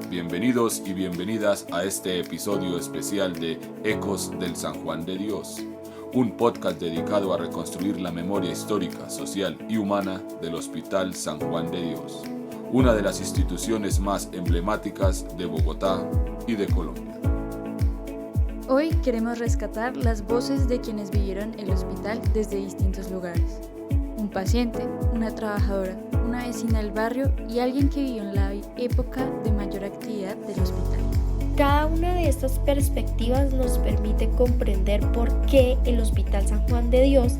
Bienvenidos y bienvenidas a este episodio especial de Ecos del San Juan de Dios, un podcast dedicado a reconstruir la memoria histórica, social y humana del Hospital San Juan de Dios, una de las instituciones más emblemáticas de Bogotá y de Colombia. Hoy queremos rescatar las voces de quienes vivieron el hospital desde distintos lugares. Un paciente, una trabajadora, una vecina del barrio y alguien que vivió en la época de mayor actividad del hospital. Cada una de estas perspectivas nos permite comprender por qué el Hospital San Juan de Dios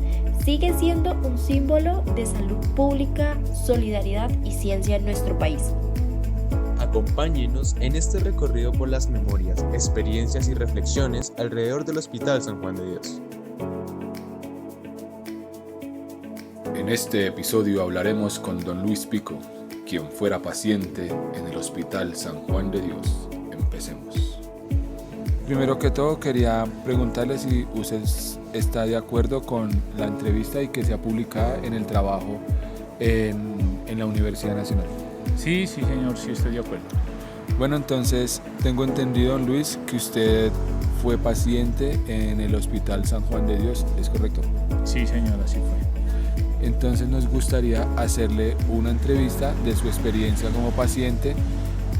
sigue siendo un símbolo de salud pública, solidaridad y ciencia en nuestro país. Acompáñenos en este recorrido por las memorias, experiencias y reflexiones alrededor del Hospital San Juan de Dios. En este episodio hablaremos con don Luis Pico, quien fuera paciente en el Hospital San Juan de Dios. Empecemos. Primero que todo quería preguntarle si usted está de acuerdo con la entrevista y que sea publicada en el trabajo en la Universidad Nacional. Sí, señor, sí estoy de acuerdo. Bueno, entonces tengo entendido, don Luis, que usted fue paciente en el Hospital San Juan de Dios, ¿es correcto? Sí, señor, así fue. Entonces nos gustaría hacerle una entrevista de su experiencia como paciente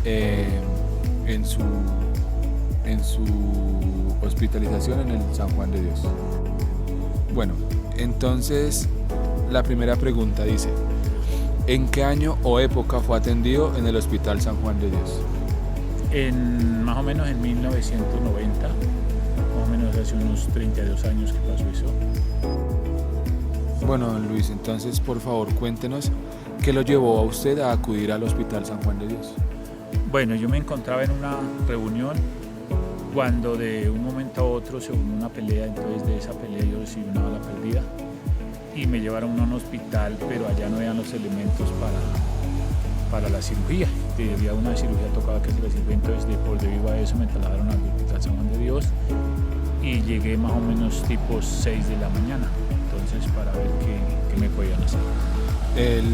en su hospitalización en el San Juan de Dios. Bueno, entonces la primera pregunta dice: ¿en qué año o época fue atendido en el Hospital San Juan de Dios? Más o menos en 1990, más o menos hace unos 32 años que pasó eso. Bueno, don Luis, entonces por favor cuéntenos qué lo llevó a usted a acudir al Hospital San Juan de Dios. Bueno, yo me encontraba en una reunión cuando de un momento a otro se unió una pelea, entonces de esa pelea yo recibí una bala perdida y me llevaron a un hospital, pero allá no habían los elementos para la cirugía. Había una cirugía tocaba que se recibió, entonces por debido a eso me trasladaron al Hospital San Juan de Dios y llegué más o menos tipo 6 de la mañana. Entonces, para ver qué me podían hacer.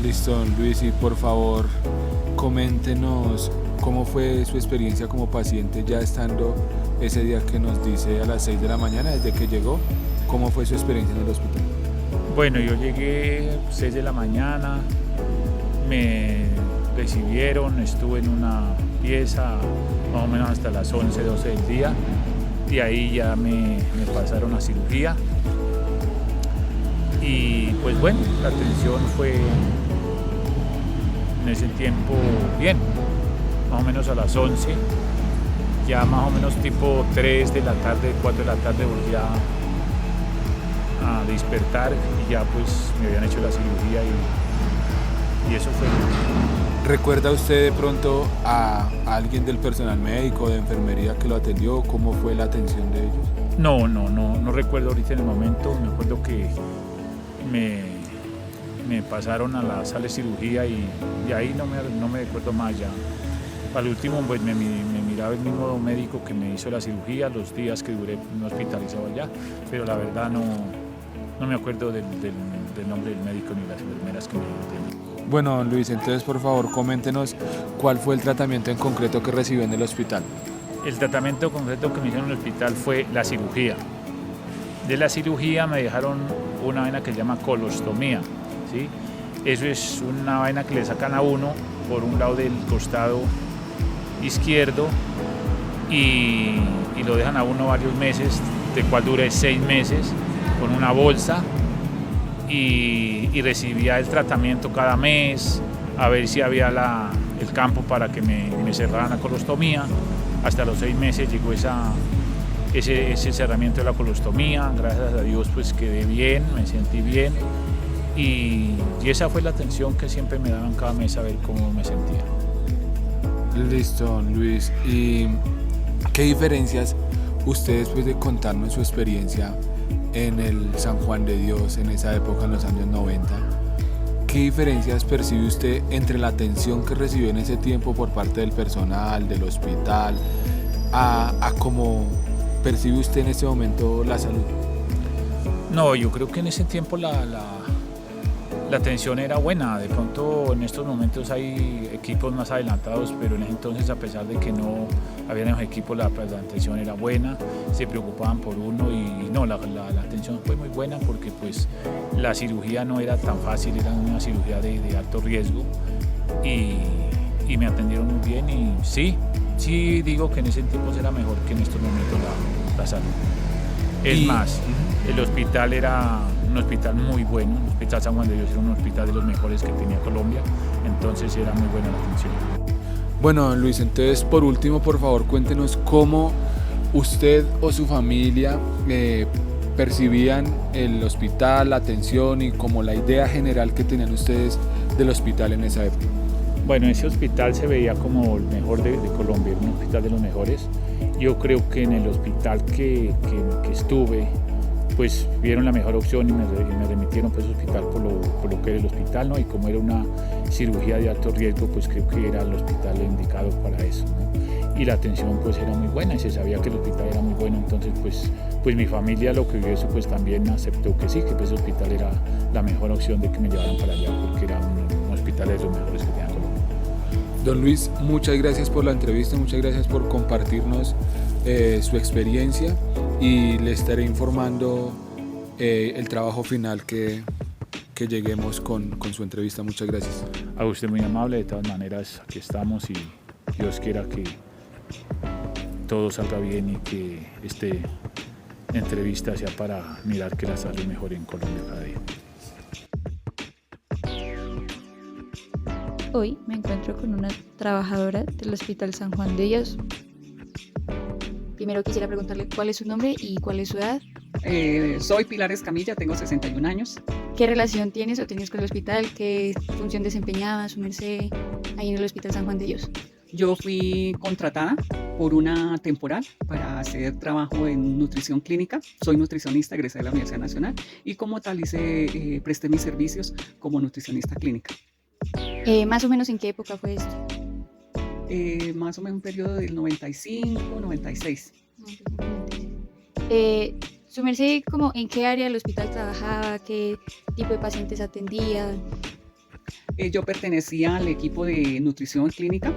Listo, don Luis, y por favor coméntenos cómo fue su experiencia como paciente ya estando ese día que nos dice a las 6 de la mañana, desde que llegó, ¿cómo fue su experiencia en el hospital? Bueno, yo llegué 6 de la mañana, me recibieron, estuve en una pieza más o menos hasta las 11, 12 del día, y ahí ya me pasaron a cirugía. Y pues bueno, la atención fue en ese tiempo bien, más o menos a las 11, ya más o menos tipo 3 de la tarde, 4 de la tarde volví a despertar y ya pues me habían hecho la cirugía y eso fue. ¿Recuerda usted de pronto a alguien del personal médico, de enfermería que lo atendió? ¿Cómo fue la atención de ellos? No recuerdo ahorita en el momento, me acuerdo que me pasaron a la sala de cirugía y ahí no me recuerdo más ya. Al último pues me miraba el mismo médico que me hizo la cirugía los días que duré hospitalizado allá, pero la verdad no me acuerdo del nombre del médico ni las enfermeras que me atendieron. Bueno, don Luis, entonces por favor coméntenos cuál fue el tratamiento en concreto que recibió en el hospital. El tratamiento concreto que me hicieron en el hospital fue la cirugía. De la cirugía me dejaron una vaina que se llama colostomía, ¿sí? Eso es una vaina que le sacan a uno por un lado del costado izquierdo y lo dejan a uno varios meses, de cual duré 6 meses, con una bolsa y recibía el tratamiento cada mes, a ver si había el campo para que me cerraran la colostomía. Hasta los 6 meses llegó ese cerramiento de la colostomía, gracias a Dios pues quedé bien, me sentí bien y esa fue la atención que siempre me daban cada mes a ver cómo me sentía. Listo, don Luis. ¿Y qué diferencias usted, después de contarnos su experiencia en el San Juan de Dios en esa época, en los años 90, qué diferencias percibe usted entre la atención que recibió en ese tiempo por parte del personal, del hospital, a cómo percibe usted en este momento la salud? No, yo creo que en ese tiempo la la atención era buena. De pronto en estos momentos hay equipos más adelantados, pero en ese entonces, a pesar de que no habían esos equipos, la atención era buena, se preocupaban por uno y no, la atención fue muy buena porque pues la cirugía no era tan fácil, era una cirugía de alto riesgo y me atendieron muy bien y sí digo que en ese tiempo era mejor que en estos momentos la salud. Es más, el hospital era un hospital muy bueno, el Hospital San Juan de Dios era un hospital de los mejores que tenía Colombia, entonces era muy buena la atención. Bueno, Luis, entonces por último, por favor, cuéntenos cómo usted o su familia percibían el hospital, la atención y como la idea general que tenían ustedes del hospital en esa época. Bueno, ese hospital se veía como el mejor de Colombia, un hospital de los mejores. Yo creo que en el hospital que estuve, pues vieron la mejor opción y me remitieron pues al hospital por lo que era el hospital, ¿no? Y como era una cirugía de alto riesgo, pues creo que era el hospital indicado para eso, ¿no? Y la atención pues era muy buena y se sabía que el hospital era muy bueno, entonces pues mi familia lo que vio eso pues también aceptó que sí, que pues, ese hospital era la mejor opción de que me llevaran para allá porque era un hospital de los mejores que tenía Colombia. Don Luis, muchas gracias por la entrevista, muchas gracias por compartirnos su experiencia y le estaré informando el trabajo final que lleguemos con su entrevista. Muchas gracias. A usted muy amable, de todas maneras aquí estamos y Dios quiera que todo salga bien y que esta entrevista sea para mirar que la salud mejore en Colombia cada día. Hoy me encuentro con una trabajadora del Hospital San Juan de Dios. Primero quisiera preguntarle cuál es su nombre y cuál es su edad. Soy Pilar Escamilla, tengo 61 años. ¿Qué relación tienes o tienes con el hospital? ¿Qué función desempeñaba su merced ahí en el Hospital San Juan de Dios? Yo fui contratada por una temporal para hacer trabajo en nutrición clínica. Soy nutricionista egresada de la Universidad Nacional y como tal presté mis servicios como nutricionista clínica. ¿Más o menos en qué época fue esto? Más o menos un periodo del 95, 96. Su merced, ¿en qué área del hospital trabajaba? ¿Qué tipo de pacientes atendía? Yo pertenecía al equipo de nutrición clínica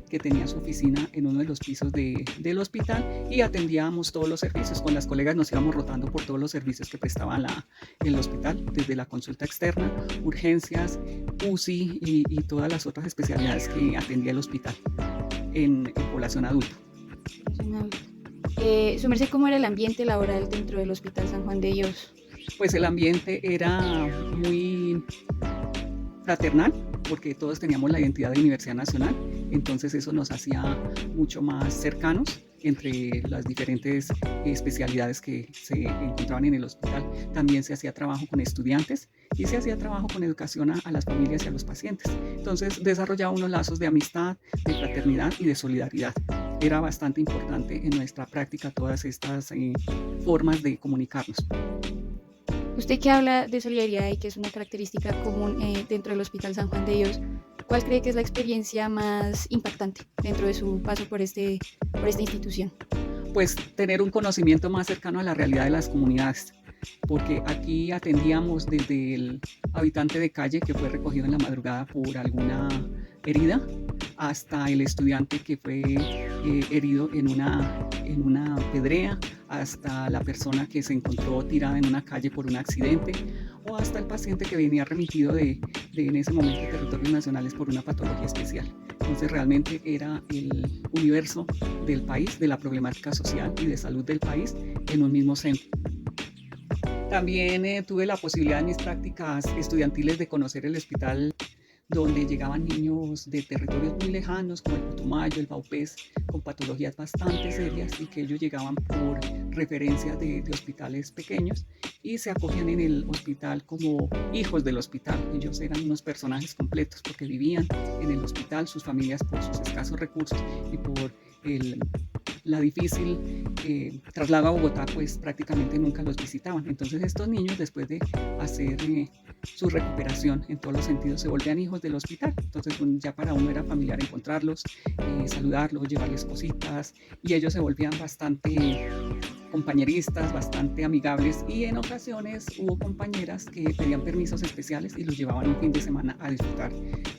que tenía su oficina en uno de los pisos del hospital y atendíamos todos los servicios. Con las colegas nos íbamos rotando por todos los servicios que prestaba el hospital, desde la consulta externa, urgencias, UCI y todas las otras especialidades que atendía el hospital en población adulta. Su merced, ¿cómo era el ambiente laboral dentro del Hospital San Juan de Dios? Pues el ambiente era muy fraternal, porque todos teníamos la identidad de Universidad Nacional, entonces eso nos hacía mucho más cercanos entre las diferentes especialidades que se encontraban en el hospital. También se hacía trabajo con estudiantes y se hacía trabajo con educación a las familias y a los pacientes. Entonces desarrollaba unos lazos de amistad, de fraternidad y de solidaridad. Era bastante importante en nuestra práctica todas estas formas de comunicarnos. Usted que habla de solidaridad y que es una característica común dentro del Hospital San Juan de Dios, ¿cuál cree que es la experiencia más impactante dentro de su paso por esta institución? Pues tener un conocimiento más cercano a la realidad de las comunidades, porque aquí atendíamos desde el habitante de calle que fue recogido en la madrugada por alguna herida, hasta el estudiante que fue herido en una pedrea, hasta la persona que se encontró tirada en una calle por un accidente, o hasta el paciente que venía remitido de en ese momento territorios nacionales por una patología especial. Entonces realmente era el universo del país, de la problemática social y de salud del país en un mismo centro. También tuve la posibilidad en mis prácticas estudiantiles de conocer el hospital donde llegaban niños de territorios muy lejanos como el Putumayo, el Vaupés, con patologías bastante serias y que ellos llegaban por referencias de hospitales pequeños y se acogían en el hospital como hijos del hospital. Ellos eran unos personajes completos porque vivían en el hospital, sus familias por sus escasos recursos y por la difícil traslado a Bogotá, pues prácticamente nunca los visitaban. Entonces estos niños, después de hacer su recuperación en todos los sentidos, se volvían hijos del hospital. Entonces ya para uno era familiar encontrarlos, saludarlos, llevarles cositas, y ellos se volvían bastante compañeristas, bastante amigables, y en ocasiones hubo compañeras que pedían permisos especiales y los llevaban un fin de semana a disfrutar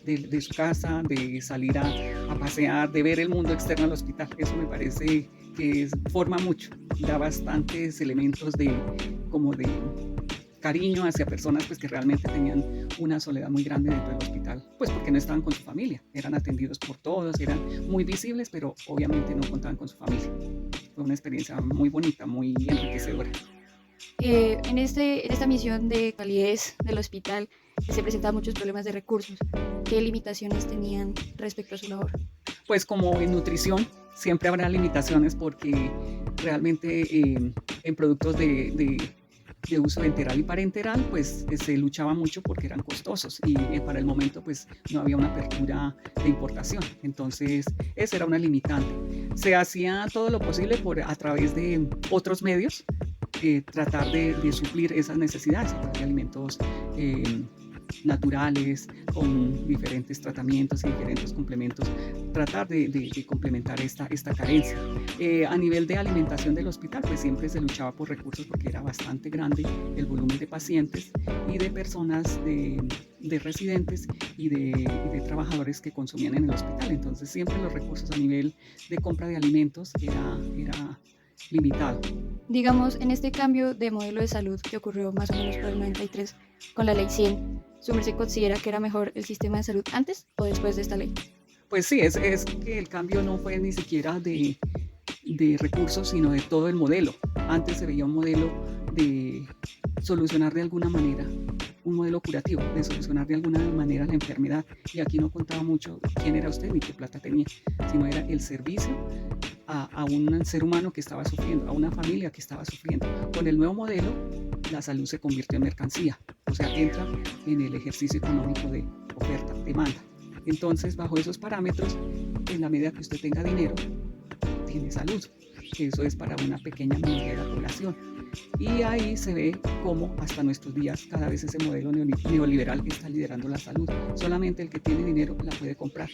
de su casa, de salir a pasear, de ver el mundo externo al hospital. Eso me parece que forma mucho, da bastantes elementos de cariño hacia personas pues, que realmente tenían una soledad muy grande dentro del hospital, pues porque no estaban con su familia, eran atendidos por todos, eran muy visibles, pero obviamente no contaban con su familia. Fue una experiencia muy bonita, muy enriquecedora. En esta misión de calidez del hospital se presentaban muchos problemas de recursos. ¿Qué limitaciones tenían respecto a su labor? Pues como en nutrición siempre habrá limitaciones porque realmente en productos de uso enteral y parenteral pues se luchaba mucho porque eran costosos y para el momento pues no había una apertura de importación, entonces esa era una limitante. Se hacía todo lo posible a través de otros medios tratar de suplir esas necesidades a través de alimentos naturales, con diferentes tratamientos y diferentes complementos, tratar de complementar esta carencia. A nivel de alimentación del hospital, pues siempre se luchaba por recursos porque era bastante grande el volumen de pacientes y de personas, de residentes y de trabajadores que consumían en el hospital. Entonces siempre los recursos a nivel de compra de alimentos era limitado. Digamos, en este cambio de modelo de salud que ocurrió más o menos por el 93 con la ley 100, ¿su merced considera que era mejor el sistema de salud antes o después de esta ley? Pues sí, es que el cambio no fue ni siquiera de recursos, sino de todo el modelo. Antes se veía un modelo de solucionar de alguna manera, un modelo curativo, de solucionar de alguna manera la enfermedad. Y aquí no contaba mucho quién era usted ni qué plata tenía, sino era el servicio a un ser humano que estaba sufriendo, a una familia que estaba sufriendo. Con el nuevo modelo, la salud se convirtió en mercancía, o sea, entra en el ejercicio económico de oferta, demanda. Entonces, bajo esos parámetros, en la medida que usted tenga dinero, tiene salud, que eso es para una pequeña minoría de la población. Y ahí se ve cómo hasta nuestros días cada vez ese modelo neoliberal está liderando la salud. Solamente el que tiene dinero la puede comprar.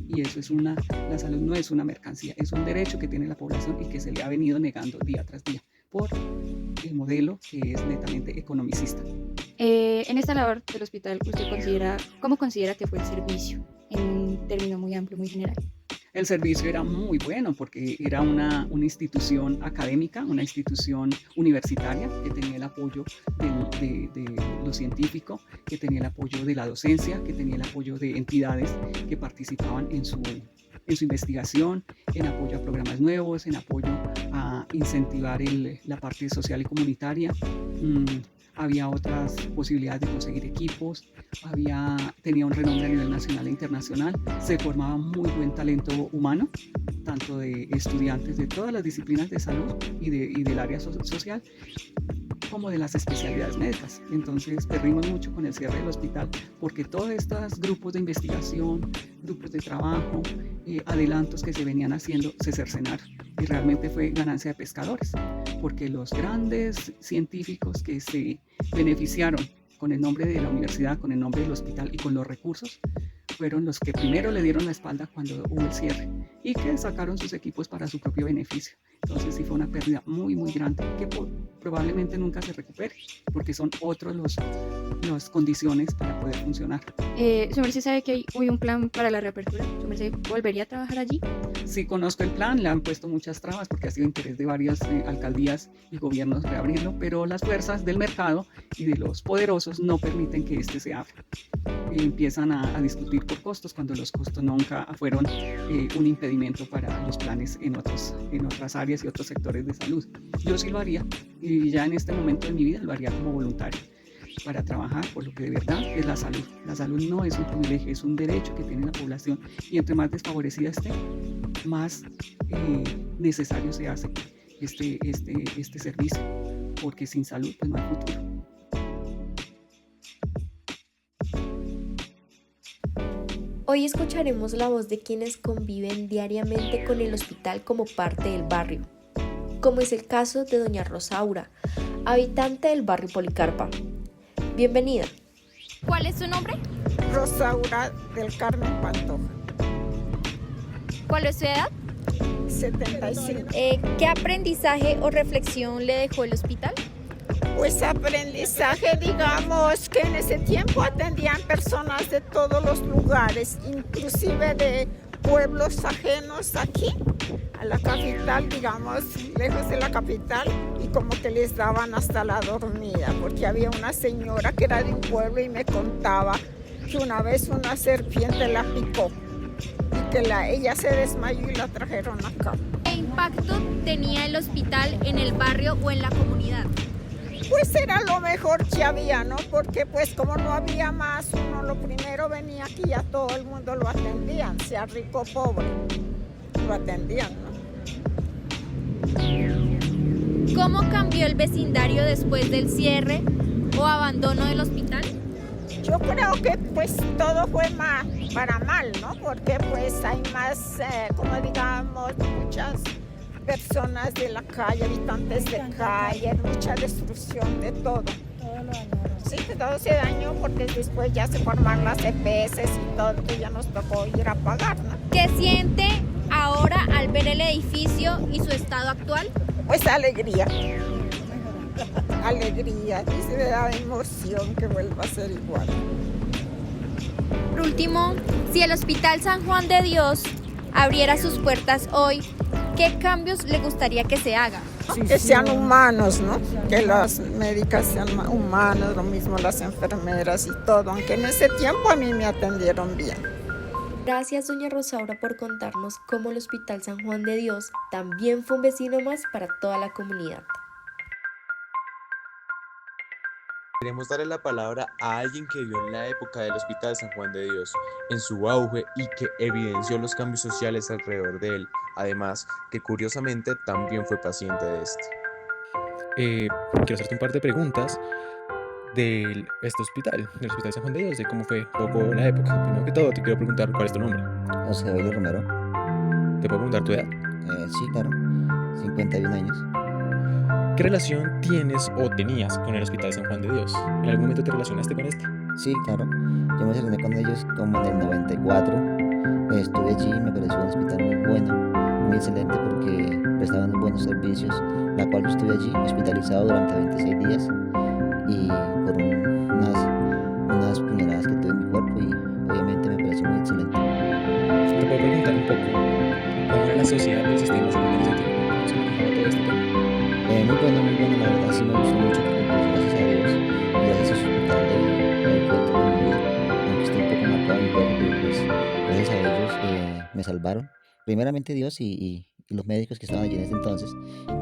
Y eso la salud no es una mercancía, es un derecho que tiene la población y que se le ha venido negando día tras día por el modelo que es netamente economicista. En esta labor del hospital, ¿cómo considera que fue el servicio? En un término muy amplio, muy general. El servicio era muy bueno porque era una institución académica, una institución universitaria que tenía el apoyo de lo científico, que tenía el apoyo de la docencia, que tenía el apoyo de entidades que participaban en su investigación, en apoyo a programas nuevos, en apoyo a incentivar la parte social y comunitaria. Había otras posibilidades de conseguir equipos, tenía un renombre a nivel nacional e internacional, se formaba muy buen talento humano, tanto de estudiantes de todas las disciplinas de salud y del área social, como de las especialidades médicas. Entonces perdimos mucho con el cierre del hospital porque todos estos grupos de investigación, grupos de trabajo, adelantos que se venían haciendo se cercenaron y realmente fue ganancia de pescadores porque los grandes científicos que se beneficiaron con el nombre de la universidad, con el nombre del hospital y con los recursos fueron los que primero le dieron la espalda cuando hubo el cierre y que sacaron sus equipos para su propio beneficio. Entonces sí fue una pérdida muy muy grande que probablemente nunca se recupere porque son otros las condiciones para poder funcionar. ¿Su merced sabe que hay un plan para la reapertura? ¿Su merced volvería a trabajar allí? Sí conozco el plan, le han puesto muchas trabas porque ha sido interés de varias alcaldías y gobiernos reabrirlo, pero las fuerzas del mercado y de los poderosos no permiten que este se abra. Empiezan a discutir por costos cuando los costos nunca fueron un impedimento para los planes en otras áreas y otros sectores de salud. Yo sí lo haría y ya en este momento de mi vida lo haría como voluntario para trabajar por lo que de verdad es la salud. La salud no es un privilegio, es un derecho que tiene la población y entre más desfavorecida esté, más necesario se hace este servicio, porque sin salud pues no hay futuro. Hoy escucharemos la voz de quienes conviven diariamente con el hospital como parte del barrio, como es el caso de doña Rosaura, habitante del barrio Policarpa. Bienvenida. ¿Cuál es su nombre? Rosaura del Carmen Pantoja. ¿Cuál es su edad? 75. ¿Qué aprendizaje o reflexión le dejó el hospital? Pues aprendizaje, digamos que en ese tiempo atendían personas de todos los lugares, inclusive de pueblos ajenos aquí, a la capital, digamos, lejos de la capital, y como que les daban hasta la dormida, porque había una señora que era de un pueblo y me contaba que una vez una serpiente la picó y que ella se desmayó y la trajeron acá. ¿Qué impacto tenía el hospital en el barrio o en la comunidad? Pues era lo mejor que había, ¿no? Porque pues como no había más, uno lo primero venía aquí y a todo el mundo lo atendían, sea rico o pobre, lo atendían, ¿no? ¿Cómo cambió el vecindario después del cierre o abandono del hospital? Yo creo que pues todo fue para mal, ¿no? Porque pues hay más, como digamos, muchas personas de la calle, habitantes de calle, mucha destrucción de todo. Sí, que todo se dañó porque después ya se formaron las EPS y todo, y ya nos tocó ir a pagar, ¿no? ¿Qué siente ahora al ver el edificio y su estado actual? Pues alegría. Alegría, y se me da emoción que vuelva a ser igual. Por último, si el Hospital San Juan de Dios abriera sus puertas hoy, ¿qué cambios le gustaría que se haga? Que sean humanos, ¿no? Que las médicas sean humanas, lo mismo las enfermeras y todo, aunque en ese tiempo a mí me atendieron bien. Gracias, doña Rosaura, por contarnos cómo el Hospital San Juan de Dios también fue un vecino más para toda la comunidad. Queremos darle la palabra a alguien que vivió en la época del Hospital San Juan de Dios, en su auge y que evidenció los cambios sociales alrededor de él. Además, que curiosamente también fue paciente de este. Quiero hacerte un par de preguntas de este hospital, del Hospital San Juan de Dios, de cómo fue un poco la época. Primero que todo, te quiero preguntar cuál es tu nombre. José Evelio Romero. ¿Te puedo preguntar tu edad? Sí, claro, 51 años. ¿Qué relación tienes o tenías con el Hospital San Juan de Dios? ¿En algún momento te relacionaste con este? Sí, claro. Yo me relacioné con ellos como en el 94. Estuve allí y me pareció un hospital muy bueno, muy excelente porque prestaban buenos servicios, la cual yo estuve allí hospitalizado durante 26 días y por unas puñaladas que tuve en mi cuerpo y obviamente me pareció muy excelente. Te puedo preguntar un poco cómo era la sociedad del sistema de salud en ese tiempo, cómo se manejaba todo este tema. Muy bueno, la verdad sí me gustó mucho porque pues, gracias a Dios, gracias a su hospital me encuentro con mi vida, aunque esté un poco marcado mi cuerpo, pero pues gracias a ellos me salvaron. Primeramente Dios y los médicos que estaban allí en ese entonces.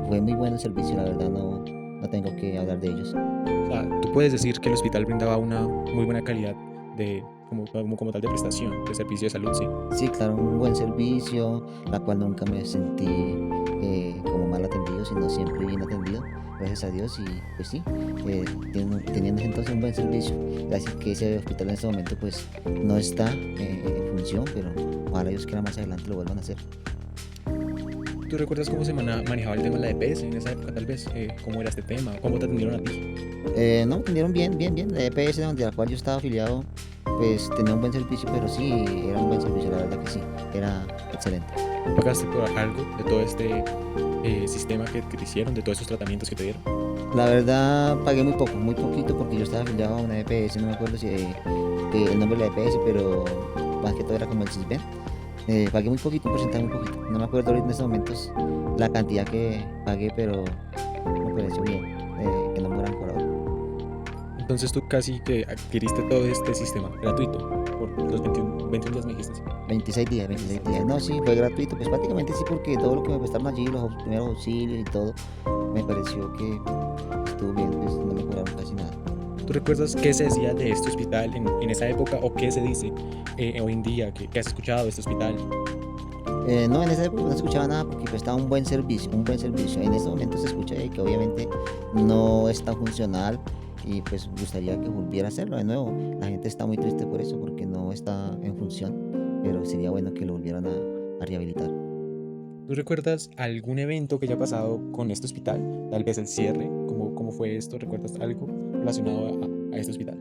Fue muy bueno el servicio, la verdad no tengo que hablar de ellos. O sea, tú puedes decir que el hospital brindaba una muy buena calidad de como tal de prestación, de servicio de salud, ¿sí? Sí, claro, un buen servicio, la cual nunca me sentí como mal atendido, sino siempre bien atendido, gracias a Dios, y pues sí, teniendo entonces un buen servicio, gracias que ese hospital en este momento pues no está en función, pero ojalá Dios quiera más adelante lo vuelvan a hacer. ¿Tú recuerdas cómo se manejaba el tema de la EPS en esa época tal vez? ¿Cómo era este tema? ¿Cómo te atendieron a ti? No, me atendieron bien, la EPS donde la cual yo estaba afiliado pues tenía un buen servicio, pero sí, era un buen servicio, la verdad que sí, era excelente. ¿Pagaste por algo de todo este sistema que te hicieron, de todos esos tratamientos que te dieron? La verdad pagué muy poquito porque yo estaba afiliado a una EPS, no me acuerdo si el nombre de la EPS, pero más que todo era como el CISBEN. Pagué muy poquito, un porcentaje muy poquito, no me acuerdo ahorita en estos momentos la cantidad que pagué, pero me pareció bien, que no me hubieran cobrado. Entonces tú casi que adquiriste todo este sistema gratuito por los 21 días me dijiste. 26 días. No, sí, fue gratuito, pues prácticamente sí, porque todo lo que me prestaron allí, los primeros auxilios y todo, me pareció que estuvo bien, pues no me cobraron casi nada. ¿Tú recuerdas qué se decía de este hospital en esa época o qué se dice hoy en día? ¿Qué has escuchado de este hospital? No, en esa época no se escuchaba nada porque prestaba un buen servicio. En este momento se escucha que obviamente no es tan funcional y pues gustaría que volviera a hacerlo de nuevo. La gente está muy triste por eso porque no está en función, pero sería bueno que lo volvieran a rehabilitar. ¿Tú recuerdas algún evento que haya pasado con este hospital? Tal vez el cierre, ¿cómo fue esto? ¿Recuerdas algo relacionado a este hospital?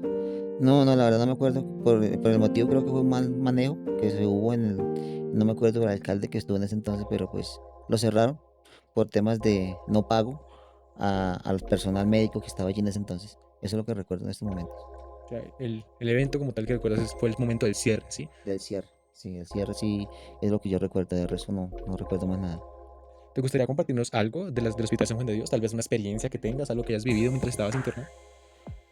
No, la verdad no me acuerdo. Por el motivo creo que fue un mal manejo que se hubo en no me acuerdo del alcalde que estuvo en ese entonces, pero pues lo cerraron por temas de no pago al personal médico que estaba allí en ese entonces. Eso es lo que recuerdo en este momento. O sea, el evento como tal que recuerdas fue el momento del cierre, ¿sí? Del cierre. Sí, el cierre sí es lo que yo recuerdo, de resto no recuerdo más nada. ¿Te gustaría compartirnos algo del Hospital San Juan de Dios? Tal vez una experiencia que tengas, algo que hayas vivido mientras estabas internado.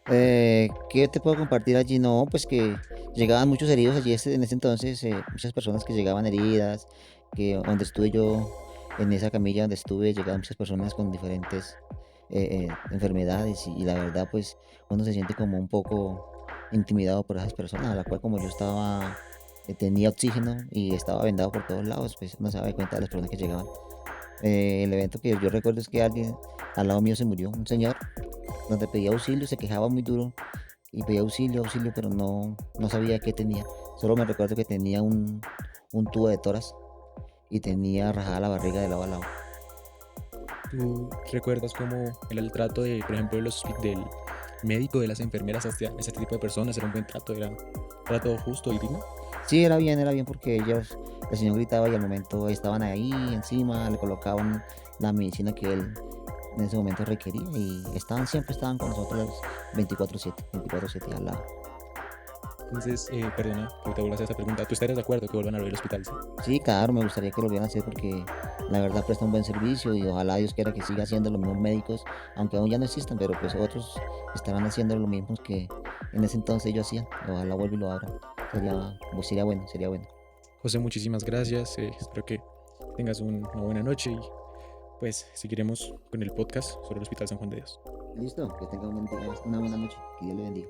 ¿Qué te puedo compartir allí? No, pues que llegaban muchos heridos allí en ese entonces, muchas personas que llegaban heridas, que donde estuve yo, en esa camilla donde estuve, llegaban muchas personas con diferentes enfermedades y la verdad pues uno se siente como un poco intimidado por esas personas, a la cual como yo estaba, tenía oxígeno y estaba vendado por todos lados, pues no se daba cuenta de las personas que llegaban. El evento que yo recuerdo es que alguien al lado mío se murió, un señor, donde pedía auxilio, se quejaba muy duro y pedía auxilio, pero no sabía qué tenía. Solo me recuerdo que tenía un tubo de toras y tenía rajada la barriga de lado a lado. ¿Tú recuerdas cómo era el trato de, por ejemplo, del médico, de las enfermeras hacia ese tipo de personas? ¿Era un buen trato? ¿Era un trato justo y digno? Sí, era bien porque ellos, el señor gritaba y al momento estaban ahí encima, le colocaban la medicina que él en ese momento requería y siempre estaban con nosotros 24/7 al lado. Entonces, perdona que te vuelva a hacer esa pregunta. ¿Tú estarías de acuerdo que vuelvan a abrir el hospital? ¿Sí? Sí, claro, me gustaría que lo volvieran a hacer porque la verdad presta un buen servicio y ojalá Dios quiera que siga haciendo los mismos médicos, aunque aún ya no existan, pero pues otros estarán haciendo lo mismo que en ese entonces ellos hacían. Ojalá vuelva y lo abran. Sería bueno. José, muchísimas gracias. Espero que tengas una buena noche y pues seguiremos con el podcast sobre el Hospital San Juan de Dios. Listo, que tenga una buena noche. Que Dios le bendiga.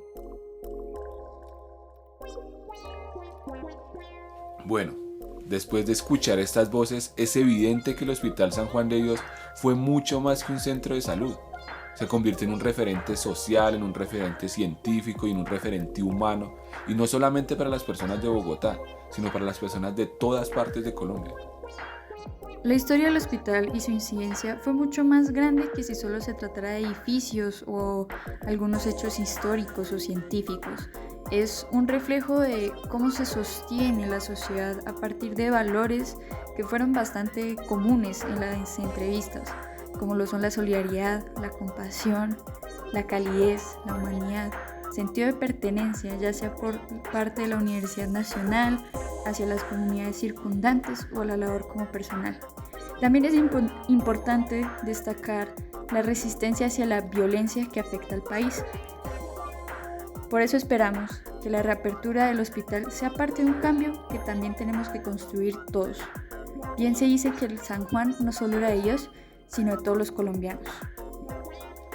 Bueno, después de escuchar estas voces, es evidente que el Hospital San Juan de Dios fue mucho más que un centro de salud. Se convirtió en un referente social, en un referente científico y en un referente humano, y no solamente para las personas de Bogotá, sino para las personas de todas partes de Colombia. La historia del hospital y su incidencia fue mucho más grande que si solo se tratara de edificios o algunos hechos históricos o científicos. Es un reflejo de cómo se sostiene la sociedad a partir de valores que fueron bastante comunes en las entrevistas, como lo son la solidaridad, la compasión, la calidez, la humanidad, sentido de pertenencia, ya sea por parte de la Universidad Nacional, hacia las comunidades circundantes o la labor como personal. También es importante destacar la resistencia hacia la violencia que afecta al país. Por eso esperamos que la reapertura del hospital sea parte de un cambio que también tenemos que construir todos. Bien se dice que el San Juan no solo era de ellos, sino de todos los colombianos.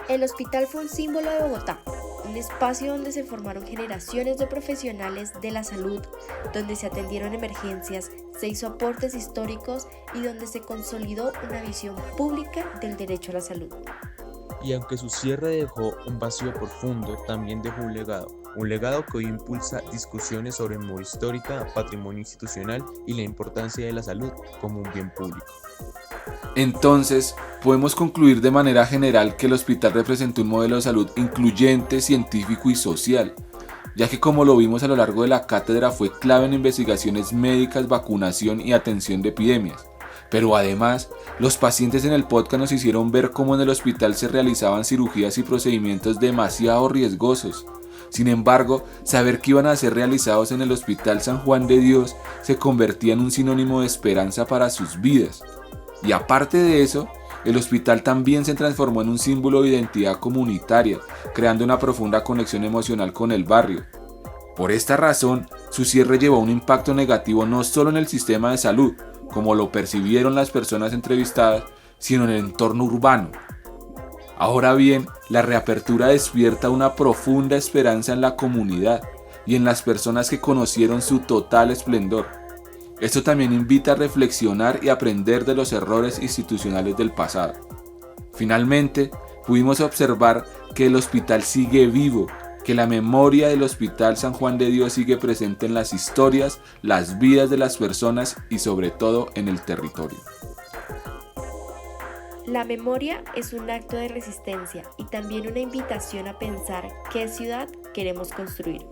El hospital fue un símbolo de Bogotá, un espacio donde se formaron generaciones de profesionales de la salud, donde se atendieron emergencias, se hizo aportes históricos y donde se consolidó una visión pública del derecho a la salud. Y aunque su cierre dejó un vacío profundo, también dejó un legado que hoy impulsa discusiones sobre memoria histórica, patrimonio institucional y la importancia de la salud como un bien público. Entonces, podemos concluir de manera general que el hospital representó un modelo de salud incluyente, científico y social, ya que como lo vimos a lo largo de la cátedra fue clave en investigaciones médicas, vacunación y atención de epidemias. Pero además, los pacientes en el podcast nos hicieron ver cómo en el hospital se realizaban cirugías y procedimientos demasiado riesgosos. Sin embargo, saber que iban a ser realizados en el Hospital San Juan de Dios se convertía en un sinónimo de esperanza para sus vidas. Y aparte de eso, el hospital también se transformó en un símbolo de identidad comunitaria, creando una profunda conexión emocional con el barrio. Por esta razón, su cierre llevó un impacto negativo no solo en el sistema de salud, como lo percibieron las personas entrevistadas, sino en el entorno urbano. Ahora bien, la reapertura despierta una profunda esperanza en la comunidad y en las personas que conocieron su total esplendor. Esto también invita a reflexionar y aprender de los errores institucionales del pasado. Finalmente, pudimos observar que el hospital sigue vivo, que la memoria del Hospital San Juan de Dios sigue presente en las historias, las vidas de las personas y sobre todo en el territorio. La memoria es un acto de resistencia y también una invitación a pensar qué ciudad queremos construir.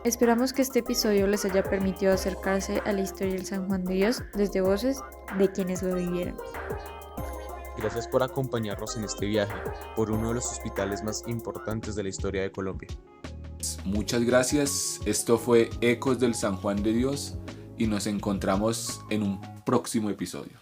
Esperamos que este episodio les haya permitido acercarse a la historia del San Juan de Dios desde voces de quienes lo vivieron. Gracias por acompañarnos en este viaje por uno de los hospitales más importantes de la historia de Colombia. Muchas gracias. Esto fue Ecos del San Juan de Dios y nos encontramos en un próximo episodio.